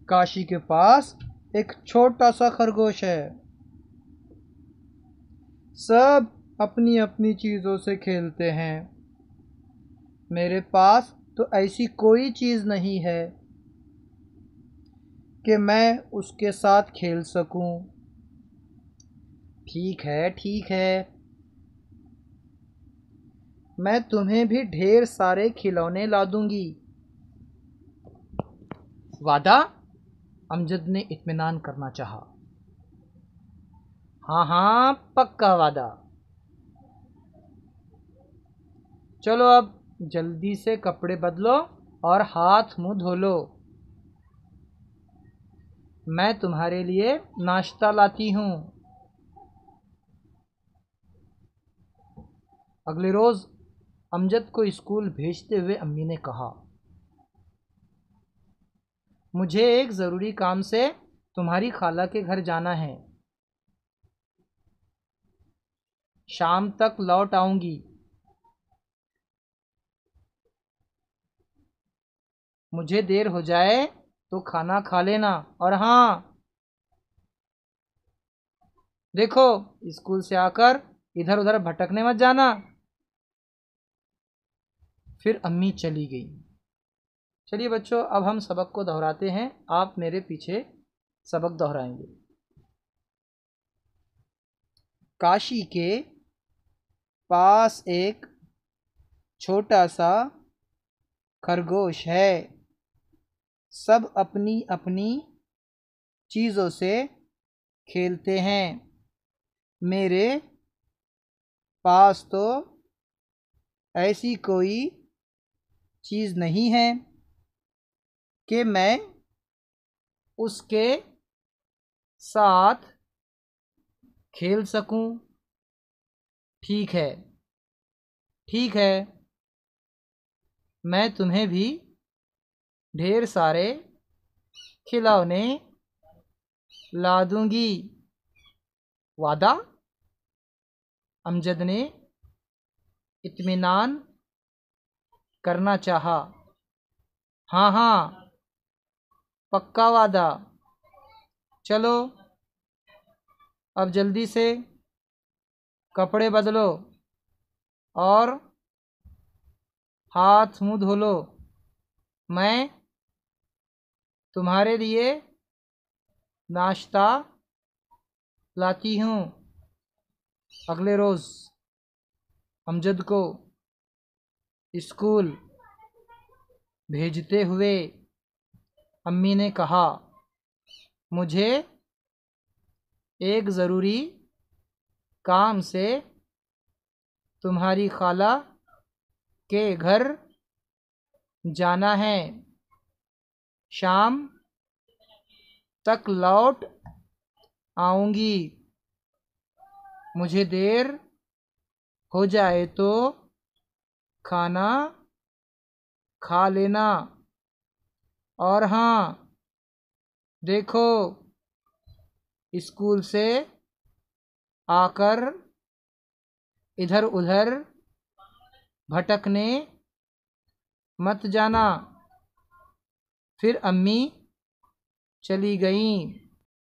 काशी के पास एक छोटा सा खरगोश है। सब अपनी अपनी चीज़ों से खेलते हैं। मेरे पास तो ऐसी कोई चीज़ नहीं है कि मैं उसके साथ खेल सकूं। ठीक है, ठीक है, मैं तुम्हें भी ढेर सारे खिलौने ला दूंगी। वादा? अमजद ने इत्मीनान करना चाहा। हाँ हाँ, पक्का वादा। चलो अब जल्दी से कपड़े बदलो और हाथ मुंह धो लो। मैं तुम्हारे लिए नाश्ता लाती हूँ। अगले रोज़ अमजद को स्कूल भेजते हुए अम्मी ने कहा, मुझे एक ज़रूरी काम से तुम्हारी खाला के घर जाना है। शाम तक लौट आऊँगी। मुझे देर हो जाए तो खाना खा लेना। और हाँ, देखो, स्कूल से आकर इधर उधर भटकने मत जाना। फिर अम्मी चली गई। चलिए बच्चों, अब हम सबक को दोहराते हैं। आप मेरे पीछे सबक दोहराएंगे। काशी के पास एक छोटा सा खरगोश है। सब अपनी अपनी चीज़ों से खेलते हैं। मेरे पास तो ऐसी कोई चीज़ नहीं है कि मैं उसके साथ खेल सकूं। ठीक है, ठीक है, मैं तुम्हें भी ढेर सारे खिलौने ला दूंगी। वादा? अमजद ने इत्मीनान करना चाहा। हाँ हाँ, पक्का वादा। चलो अब जल्दी से कपड़े बदलो और हाथ मुंह धो लो। मैं तुम्हारे लिए नाश्ता लाती हूँ। अगले रोज़ अमजद को स्कूल भेजते हुए अम्मी ने कहा, मुझे एक ज़रूरी काम से तुम्हारी खाला के घर जाना है। शाम तक लौट आऊँगी। मुझे देर हो जाए तो खाना खा लेना। और हाँ, देखो, स्कूल से आकर इधर उधर भटकने मत जाना। फिर अम्मी चली गईं।